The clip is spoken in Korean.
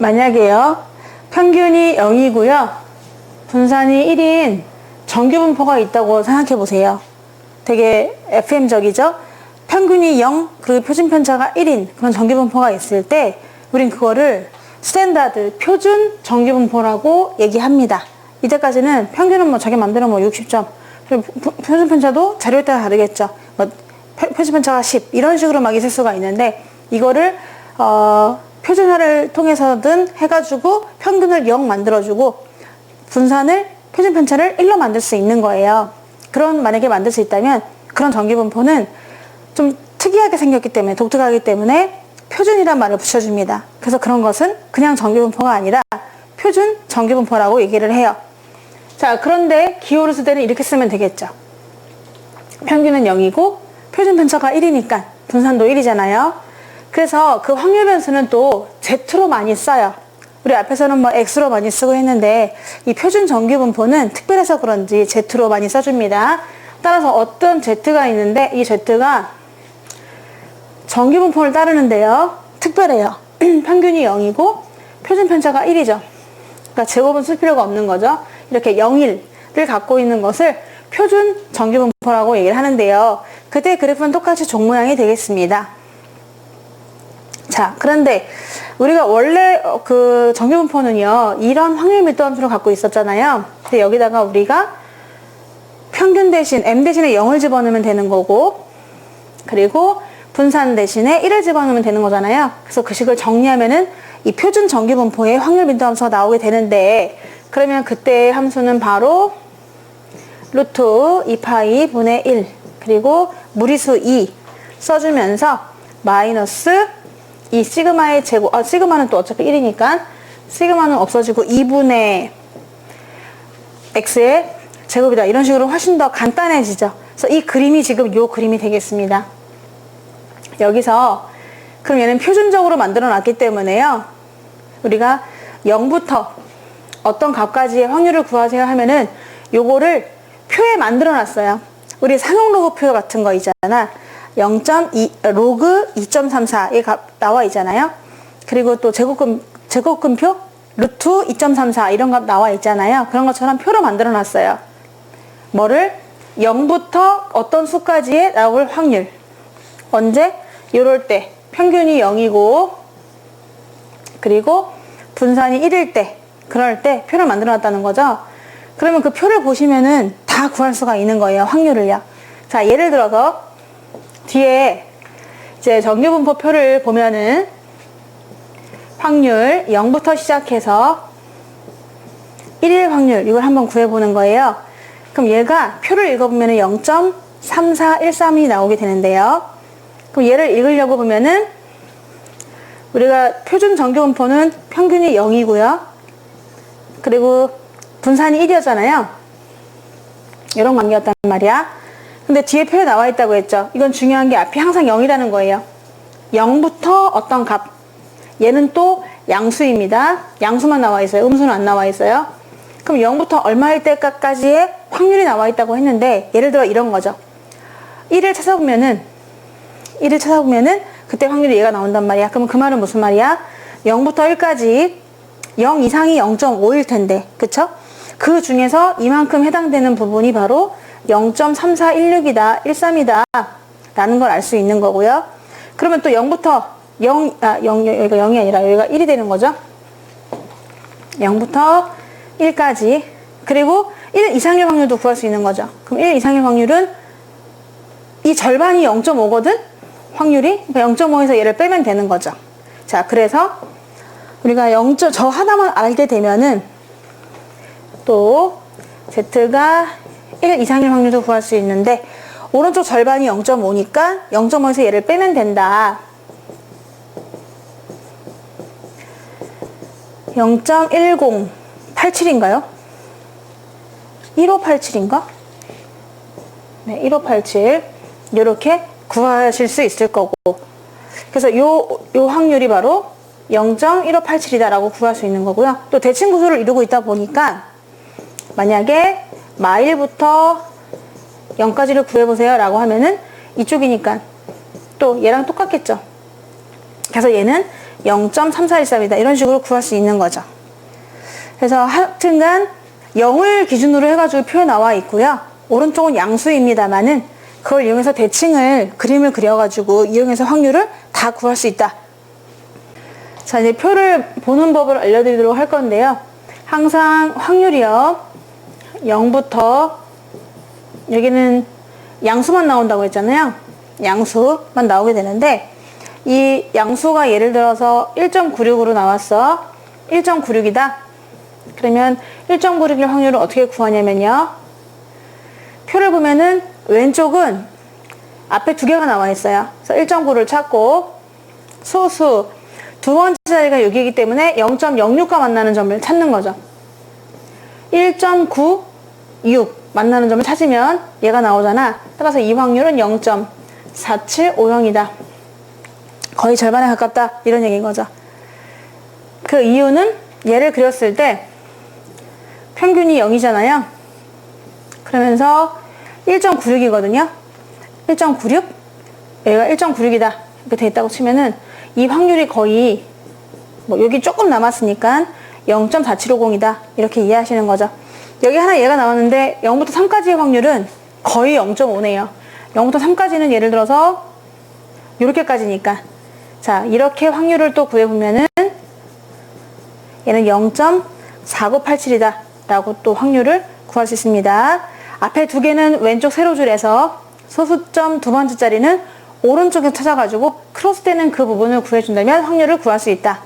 만약에요, 평균이 0이고요, 분산이 1인 정규분포가 있다고 생각해 보세요. 되게 FM적이죠? 평균이 0, 그리고 표준편차가 1인 그런 정규분포가 있을 때 우린 그거를 스탠다드, 표준 정규분포라고 얘기합니다. 이때까지는 평균은 뭐 자기 맘대로 뭐 60점, 그리고 표준편차도 자료에 따라 다르겠죠. 뭐 표준편차가 10 이런 식으로 막 있을 수가 있는데, 이거를 표준화를 통해서든 해가지고 평균을 0 만들어주고 분산을, 표준편차를 1로 만들 수 있는 거예요. 그런, 만약에 만들 수 있다면 그런 정규분포는 좀 특이하게 생겼기 때문에, 독특하기 때문에 표준이란 말을 붙여줍니다. 그래서 그런 것은 그냥 정규분포가 아니라 표준 정규분포라고 얘기를 해요. 자, 그런데 기호를 쓸 때는 이렇게 쓰면 되겠죠. 평균은 0이고 표준편차가 1이니까 분산도 1이잖아요. 그래서 그 확률 변수는 또 Z로 많이 써요. 우리 앞에서는 뭐 X로 많이 쓰고 했는데, 이 표준 정규분포는 특별해서 그런지 Z로 많이 써줍니다. 따라서 어떤 Z가 있는데, 이 Z가 정규분포를 따르는데요, 특별해요. 평균이 0이고 표준편차가 1이죠. 그러니까 제곱은 쓸 필요가 없는 거죠. 이렇게 0, 1을 갖고 있는 것을 표준 정규분포라고 얘기를 하는데요. 그때 그래프는 똑같이 종 모양이 되겠습니다. 자, 그런데 우리가 원래 그 정규분포는요, 이런 확률 밀도함수를 갖고 있었잖아요. 근데 여기다가 우리가 평균 대신 M 대신에 0을 집어넣으면 되는 거고, 그리고 분산 대신에 1을 집어넣으면 되는 거잖아요. 그래서 그 식을 정리하면은 이 표준 정규분포의 확률 밀도함수가 나오게 되는데, 그러면 그때의 함수는 바로 루트 2파이 분의 1 그리고 무리수 2 써주면서 마이너스 이 시그마의 제곱, 시그마는 또 어차피 1이니까 시그마는 없어지고 2분의 x의 제곱이다. 이런 식으로 훨씬 더 간단해지죠. 그래서 이 그림이 지금 요 그림이 되겠습니다. 여기서 그럼 얘는 표준적으로 만들어 놨기 때문에요, 우리가 0부터 어떤 값까지의 확률을 구하세요 하면은 요거를 표에 만들어 놨어요. 우리 상용 로그 표 같은 거 있잖아. 0.2 로그 2.34의 값 나와 있잖아요. 그리고 또 제곱근표 루트 2.34 이런 값 나와 있잖아요. 그런 것처럼 표로 만들어 놨어요. 뭐를? 0부터 어떤 수까지의 나올 확률. 언제? 요럴 때 평균이 0이고 그리고 분산이 1일 때, 그럴 때 표를 만들어 놨다는 거죠. 그러면 그 표를 보시면은 다 구할 수가 있는 거예요, 확률을요. 자, 예를 들어서 뒤에 이제 정규분포 표를 보면은 확률 0부터 시작해서 1일 확률, 이걸 한번 구해보는 거예요. 그럼 얘가 표를 읽어보면은 0.3413이 나오게 되는데요. 그럼 얘를 읽으려고 보면은 우리가 표준 정규분포는 평균이 0이고요. 그리고 분산이 1이었잖아요. 이런 관계였단 말이야. 근데 뒤에 표에 나와 있다고 했죠. 이건 중요한 게 앞이 항상 0이라는 거예요. 0부터 어떤 값. 얘는 또 양수입니다. 양수만 나와 있어요. 음수는 안 나와 있어요. 그럼 0부터 얼마일 때까지의 확률이 나와 있다고 했는데, 예를 들어 이런 거죠. 1을 찾아보면은 그때 확률이 얘가 나온단 말이야. 그럼 그 말은 무슨 말이야? 0부터 1까지 0 이상이 0.5일 텐데, 그쵸? 그 중에서 이만큼 해당되는 부분이 바로 0.3416이다, 13이다 라는 걸 알 수 있는 거고요. 그러면 또 0부터 0, 여기가 0이 아니라 여기가 1이 되는 거죠. 0부터 1까지. 그리고 1 이상일 확률도 구할 수 있는 거죠. 그럼 1 이상일 확률은 이 절반이 0.5거든? 확률이. 그러니까 0.5에서 얘를 빼면 되는 거죠. 자, 그래서 우리가 저 하나만 알게 되면은 또 Z가 1 이상일 확률도 구할 수 있는데, 오른쪽 절반이 0.5니까 0.5에서 얘를 빼면 된다. 0.1087인가요? 1587인가? 네, 1587 이렇게 구하실 수 있을 거고, 그래서 요 확률이 바로 0.1587이다 라고 구할 수 있는 거고요. 또 대칭 구조를 이루고 있다 보니까 만약에 마일부터 0까지를 구해보세요 라고 하면은 이쪽이니까 또 얘랑 똑같겠죠. 그래서 얘는 0.3413이다. 이런 식으로 구할 수 있는 거죠. 그래서 하여튼간 0을 기준으로 해가지고 표에 나와 있고요. 오른쪽은 양수입니다만은 그걸 이용해서 대칭을 그림을 그려가지고 이용해서 확률을 다 구할 수 있다. 자, 이제 표를 보는 법을 알려드리도록 할 건데요. 항상 확률이요. 0부터 여기는 양수만 나온다고 했잖아요. 양수만 나오게 되는데 이 양수가 예를 들어서 1.96으로 나왔어. 1.96이다. 그러면 1.96의 확률을 어떻게 구하냐면요. 표를 보면은 왼쪽은 앞에 두 개가 나와 있어요. 그래서 1.9를 찾고 소수 두 번째 자리가 6이기 때문에 0.06과 만나는 점을 찾는 거죠. 1.96 만나는 점을 찾으면 얘가 나오잖아. 따라서 이 확률은 0.4750이다. 거의 절반에 가깝다. 이런 얘기인 거죠. 그 이유는 얘를 그렸을 때 평균이 0이잖아요. 그러면서 1.96이거든요. 1.96? 얘가 1.96이다. 이렇게 돼 있다고 치면은 이 확률이 거의 여기 조금 남았으니까 0.4750이다. 이렇게 이해하시는 거죠. 여기 하나 얘가 나왔는데 0부터 3까지의 확률은 거의 0.5네요. 0부터 3까지는 예를 들어서 이렇게까지니까. 자, 이렇게 확률을 또 구해보면은 얘는 0.4987이다. 라고 또 확률을 구할 수 있습니다. 앞에 두 개는 왼쪽 세로줄에서 소수점 두 번째 자리는 오른쪽에서 찾아가지고 크로스되는 그 부분을 구해준다면 확률을 구할 수 있다.